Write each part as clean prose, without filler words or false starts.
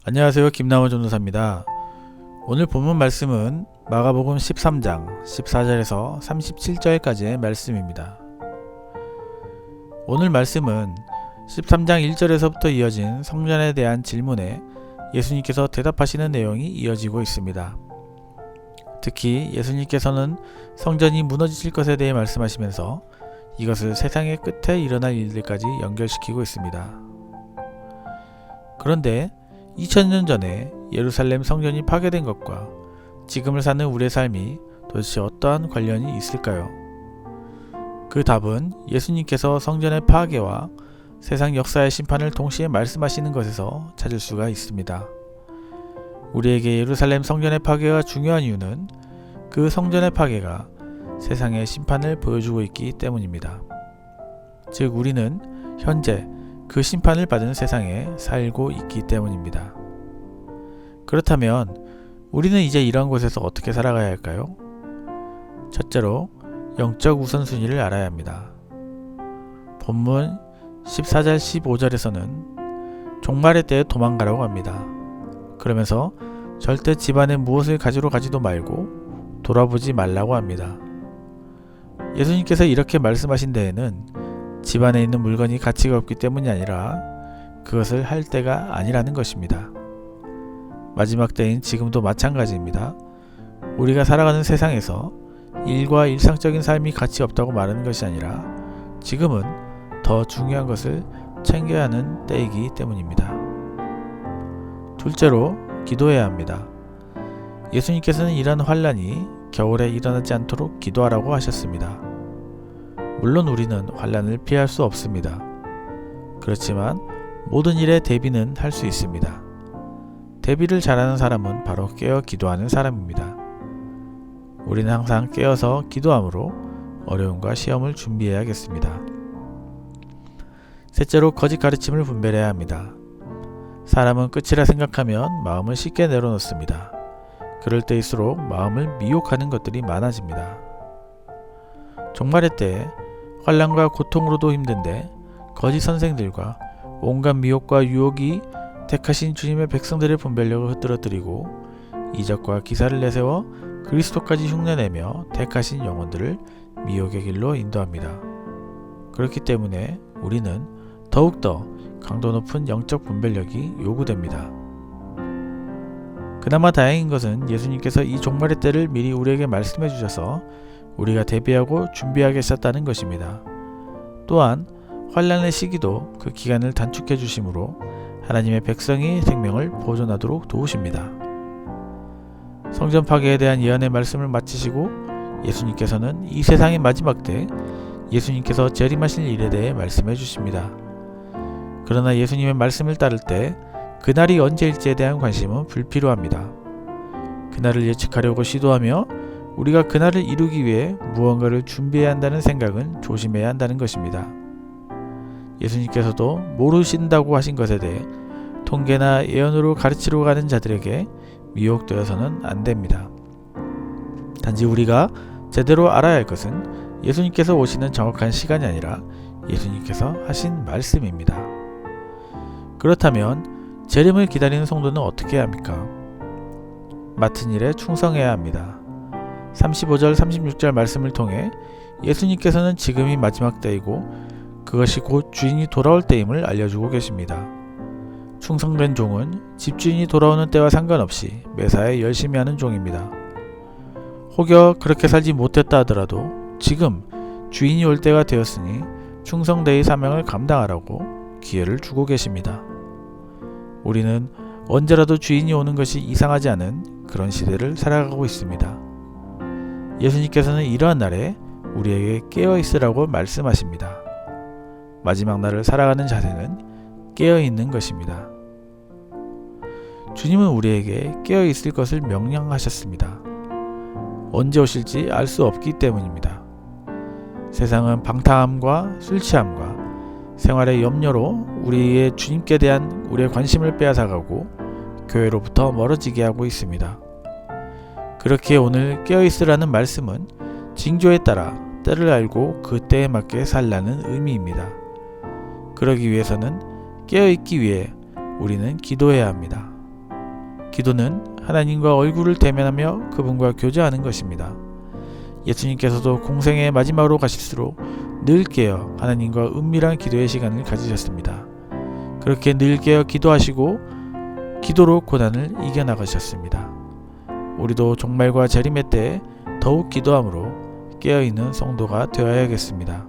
안녕하세요. 김남호 전도사입니다. 오늘 본문 말씀은 마가복음 13장 14절에서 37절까지의 말씀입니다. 오늘 말씀은 13장 1절에서부터 이어진 성전에 대한 질문에 예수님께서 대답하시는 내용이 이어지고 있습니다. 특히 예수님께서는 성전이 무너지실 것에 대해 말씀하시면서 이것을 세상의 끝에 일어날 일들까지 연결시키고 있습니다. 그런데 2000년 전에 예루살렘 성전이 파괴된 것과 지금을 사는 우리의 삶이 도대체 어떠한 관련이 있을까요? 그 답은 예수님께서 성전의 파괴와 세상 역사의 심판을 동시에 말씀하시는 것에서 찾을 수가 있습니다. 우리에게 예루살렘 성전의 파괴가 중요한 이유는 그 성전의 파괴가 세상의 심판을 보여주고 있기 때문입니다. 즉 우리는 현재 그 심판을 받은 세상에 살고 있기 때문입니다. 그렇다면 우리는 이제 이런 곳에서 어떻게 살아가야 할까요? 첫째로 영적 우선순위를 알아야 합니다. 본문 14절 15절에서는 종말의 때에 도망가라고 합니다. 그러면서 절대 집안에 무엇을 가지러 가지도 말고 돌아보지 말라고 합니다. 예수님께서 이렇게 말씀하신 데에는 집안에 있는 물건이 가치가 없기 때문이 아니라 그것을 할 때가 아니라는 것입니다. 마지막 때인 지금도 마찬가지입니다. 우리가 살아가는 세상에서 일과 일상적인 삶이 가치 없다고 말하는 것이 아니라 지금은 더 중요한 것을 챙겨야 하는 때이기 때문입니다. 둘째로 기도해야 합니다. 예수님께서는 이러한 환난이 겨울에 일어나지 않도록 기도하라고 하셨습니다. 물론 우리는 환난을 피할 수 없습니다. 그렇지만 모든 일에 대비는 할 수 있습니다. 대비를 잘하는 사람은 바로 깨어 기도하는 사람입니다. 우리는 항상 깨어서 기도함으로 어려움과 시험을 준비해야겠습니다. 셋째로 거짓 가르침을 분별해야 합니다. 사람은 끝이라 생각하면 마음을 쉽게 내려놓습니다. 그럴 때일수록 마음을 미혹하는 것들이 많아집니다. 종말의 때에 환난과 고통으로도 힘든데 거짓 선생들과 온갖 미혹과 유혹이 택하신 주님의 백성들의 분별력을 흐트러뜨리고 이적과 기사를 내세워 그리스도까지 흉내내며 택하신 영혼들을 미혹의 길로 인도합니다. 그렇기 때문에 우리는 더욱더 강도 높은 영적 분별력이 요구됩니다. 그나마 다행인 것은 예수님께서 이 종말의 때를 미리 우리에게 말씀해 주셔서 우리가 대비하고 준비하게 하셨다는 것입니다. 또한 환난의 시기도 그 기간을 단축해 주심으로 하나님의 백성이 생명을 보존하도록 도우십니다. 성전 파괴에 대한 예언의 말씀을 마치시고 예수님께서는 이 세상의 마지막 때 예수님께서 재림하실 일에 대해 말씀해 주십니다. 그러나 예수님의 말씀을 따를 때 그날이 언제일지에 대한 관심은 불필요합니다. 그날을 예측하려고 시도하며 우리가 그날을 이루기 위해 무언가를 준비해야 한다는 생각은 조심해야 한다는 것입니다. 예수님께서도 모르신다고 하신 것에 대해 통계나 예언으로 가르치러 가는 자들에게 미혹되어서는 안 됩니다. 단지 우리가 제대로 알아야 할 것은 예수님께서 오시는 정확한 시간이 아니라 예수님께서 하신 말씀입니다. 그렇다면 재림을 기다리는 성도는 어떻게 해야 합니까? 맡은 일에 충성해야 합니다. 35절 36절 말씀을 통해 예수님께서는 지금이 마지막 때이고 그것이 곧 주인이 돌아올 때임을 알려주고 계십니다. 충성된 종은 집주인이 돌아오는 때와 상관없이 매사에 열심히 하는 종입니다. 혹여 그렇게 살지 못했다 하더라도 지금 주인이 올 때가 되었으니 충성되이 사명을 감당하라고 기회를 주고 계십니다. 우리는 언제라도 주인이 오는 것이 이상하지 않은 그런 시대를 살아가고 있습니다. 예수님께서는 이러한 날에 우리에게 깨어있으라고 말씀하십니다. 마지막 날을 살아가는 자세는 깨어있는 것입니다. 주님은 우리에게 깨어있을 것을 명령하셨습니다. 언제 오실지 알 수 없기 때문입니다. 세상은 방탕함과 술 취함과 생활의 염려로 우리의 주님께 대한 우리의 관심을 빼앗아가고 교회로부터 멀어지게 하고 있습니다. 그렇게 오늘 깨어있으라는 말씀은 징조에 따라 때를 알고 그 때에 맞게 살라는 의미입니다. 그러기 위해서는 깨어있기 위해 우리는 기도해야 합니다. 기도는 하나님과 얼굴을 대면하며 그분과 교제하는 것입니다. 예수님께서도 공생의 마지막으로 가실수록 늘 깨어 하나님과 은밀한 기도의 시간을 가지셨습니다. 그렇게 늘 깨어 기도하시고 기도로 고난을 이겨나가셨습니다. 우리도 종말과 재림의 때에 더욱 기도함으로 깨어있는 성도가 되어야겠습니다.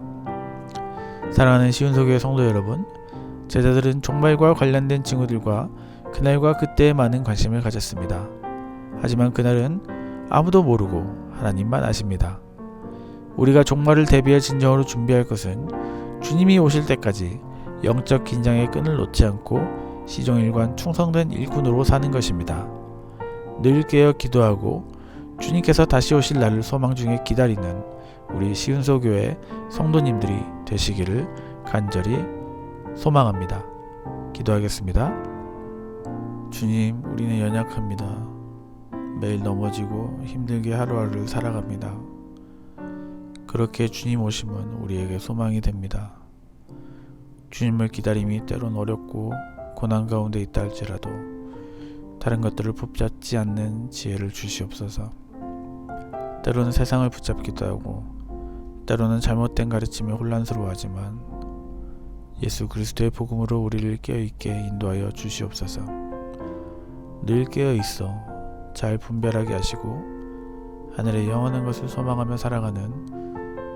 사랑하는 시운소교회 성도 여러분, 제자들은 종말과 관련된 징후들과 그날과 그때에 많은 관심을 가졌습니다. 하지만 그날은 아무도 모르고 하나님만 아십니다. 우리가 종말을 대비할 진정으로 준비할 것은 주님이 오실 때까지 영적 긴장의 끈을 놓지 않고 시종일관 충성된 일꾼으로 사는 것입니다. 늘 깨어 기도하고 주님께서 다시 오실 날을 소망 중에 기다리는 우리 시운소교회 성도님들이 되시기를 간절히 소망합니다. 기도하겠습니다. 주님, 우리는 연약합니다. 매일 넘어지고 힘들게 하루하루를 살아갑니다. 그렇게 주님 오심은 우리에게 소망이 됩니다. 주님을 기다림이 때론 어렵고 고난 가운데 있다 할지라도 다른 것들을 붙잡지 않는 지혜를 주시옵소서. 때로는 세상을 붙잡기도 하고 때로는 잘못된 가르침에 혼란스러워하지만 예수 그리스도의 복음으로 우리를 깨어있게 인도하여 주시옵소서. 늘 깨어있어 잘 분별하게 하시고 하늘의 영원한 것을 소망하며 살아가는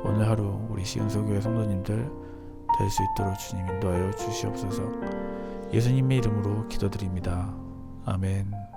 오늘 하루 우리 시운소교회 성도님들 될 수 있도록 주님 인도하여 주시옵소서. 예수님의 이름으로 기도드립니다. 아멘.